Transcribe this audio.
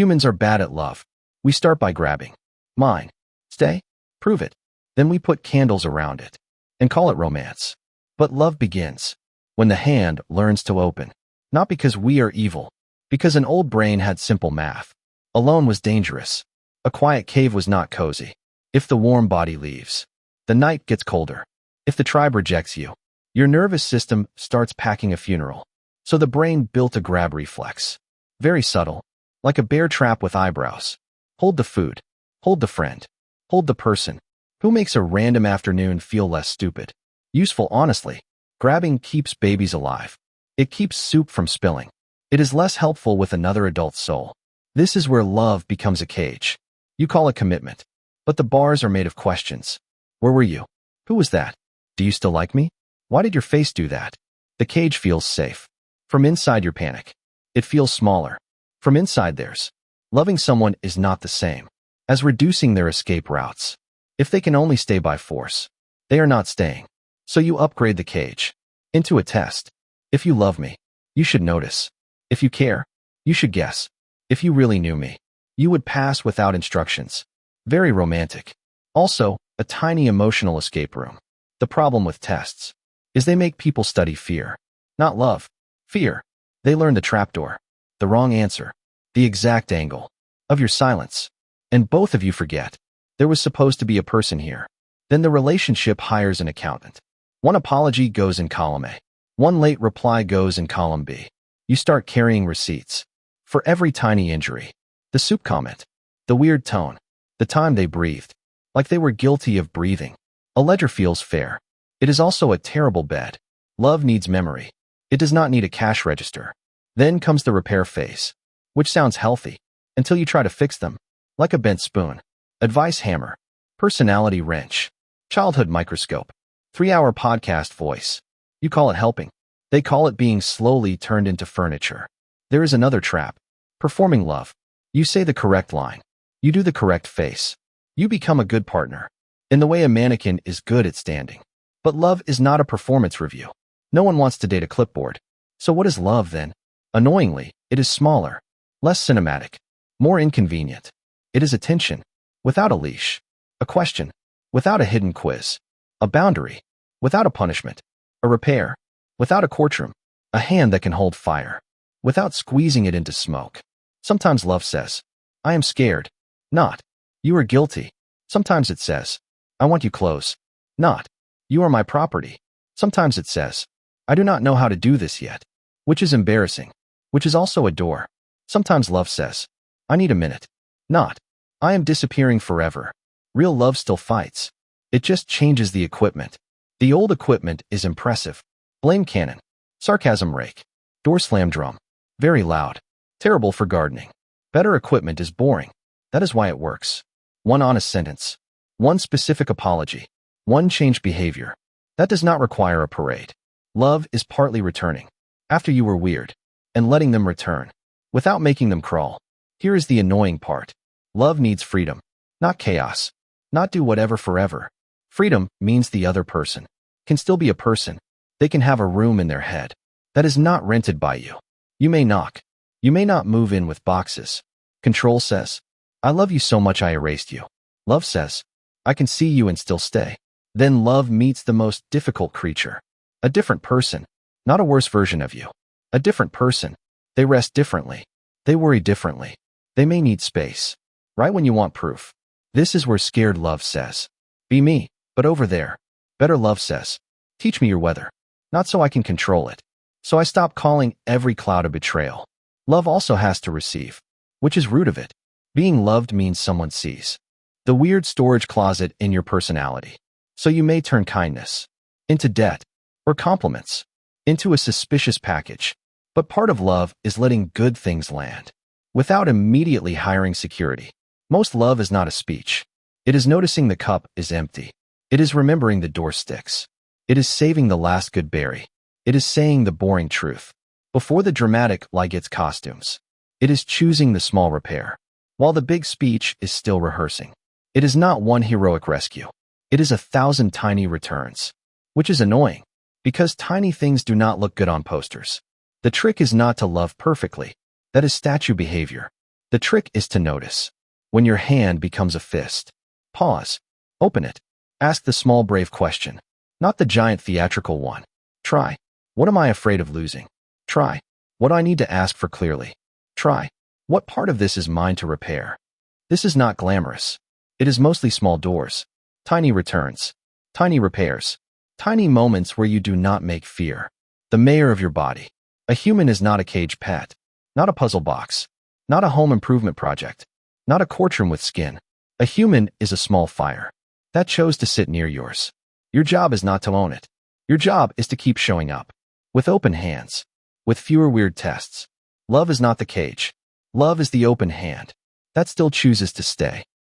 Humans are bad at love. We start by grabbing. Mine. Stay. Prove it. Then we put candles around it and call it romance. But love begins when the hand learns to open. Not because we are evil, because an old brain had simple math. Alone was dangerous. A quiet cave was not cozy. If the warm body leaves, the night gets colder. If the tribe rejects you, your nervous system starts packing a funeral. So the brain built a grab reflex. Very subtle, like a bear trap with eyebrows. Hold the food. Hold the friend. Hold the person. Who makes a random afternoon feel less stupid? Useful, honestly. Grabbing keeps babies alive. It keeps soup from spilling. It is less helpful with another adult's soul. This is where love becomes a cage. You call it commitment, but the bars are made of questions. Where were you? Who was that? Do you still like me? Why did your face do that? The cage feels safe. From inside your panic. It feels smaller. From inside theirs. Loving someone is not the same as reducing their escape routes. If they can only stay by force, they are not staying. So you upgrade the cage into a test. If you love me, you should notice. If you care, you should guess. If you really knew me, you would pass without instructions. Very romantic. Also, a tiny emotional escape room. The problem with tests is they make people study fear. Not love. Fear. They learn the trapdoor, the wrong answer, the exact angle of your silence. And both of you forget. There was supposed to be a person here. Then the relationship hires an accountant. One apology goes in column A. One late reply goes in column B. You start carrying receipts for every tiny injury. The soup comment. The weird tone. The time they breathed. Like they were guilty of breathing. A ledger feels fair. It is also a terrible bed. Love needs memory. It does not need a cash register. Then comes the repair phase, which sounds healthy, until you try to fix them. Like a bent spoon. Advice hammer. Personality wrench. Childhood microscope. 3-hour podcast voice. You call it helping. They call it being slowly turned into furniture. There is another trap. Performing love. You say the correct line. You do the correct face. You become a good partner. In the way a mannequin is good at standing. But love is not a performance review. No one wants to date a clipboard. So what is love then? Annoyingly, it is smaller, less cinematic, more inconvenient. It is attention, without a leash. A question, without a hidden quiz. A boundary, without a punishment. A repair, without a courtroom. A hand that can hold fire, without squeezing it into smoke. Sometimes love says, I am scared. Not, you are guilty. Sometimes it says, I want you close. Not, you are my property. Sometimes it says, I do not know how to do this yet. Which is embarrassing. Which is also a door. Sometimes love says, I need a minute. Not, I am disappearing forever. Real love still fights. It just changes the equipment. The old equipment is impressive. Blame cannon. Sarcasm rake. Door slam drum. Very loud. Terrible for gardening. Better equipment is boring. That is why it works. One honest sentence. One specific apology. One changed behavior. That does not require a parade. Love is partly returning. After you were weird. And letting them return. Without making them crawl. Here is the annoying part. Love needs freedom. Not chaos. Not do whatever forever. Freedom means the other person can still be a person. They can have a room in their head that is not rented by you. You may knock. You may not move in with boxes. Control says, I love you so much I erased you. Love says, I can see you and still stay. Then love meets the most difficult creature. A different person. Not a worse version of you. A different person. They rest differently. They worry differently. They may need space. Right when you want proof. This is where scared love says, be me, but over there. Better love says, teach me your weather. Not so I can control it. So I stop calling every cloud a betrayal. Love also has to receive, which is root of it. Being loved means someone sees the weird storage closet in your personality. So you may turn kindness into debt or compliments into a suspicious package. But part of love is letting good things land without immediately hiring security. Most love is not a speech. It is noticing the cup is empty. It is remembering the door sticks. It is saving the last good berry. It is saying the boring truth before the dramatic lie gets costumes. It is choosing the small repair while the big speech is still rehearsing. It is not one heroic rescue. It is 1,000 tiny returns, which is annoying because tiny things do not look good on posters. The trick is not to love perfectly. That is statue behavior. The trick is to notice. When your hand becomes a fist, pause, open it, ask the small brave question, not the giant theatrical one. Try, what am I afraid of losing? Try, what I need to ask for clearly. Try, what part of this is mine to repair? This is not glamorous. It is mostly small doors, tiny returns, tiny repairs, tiny moments where you do not make fear the mayor of your body. A human is not a cage pet, not a puzzle box, not a home improvement project, not a courtroom with skin. A human is a small fire that chose to sit near yours. Your job is not to own it. Your job is to keep showing up with open hands, with fewer weird tests. Love is not the cage. Love is the open hand that still chooses to stay.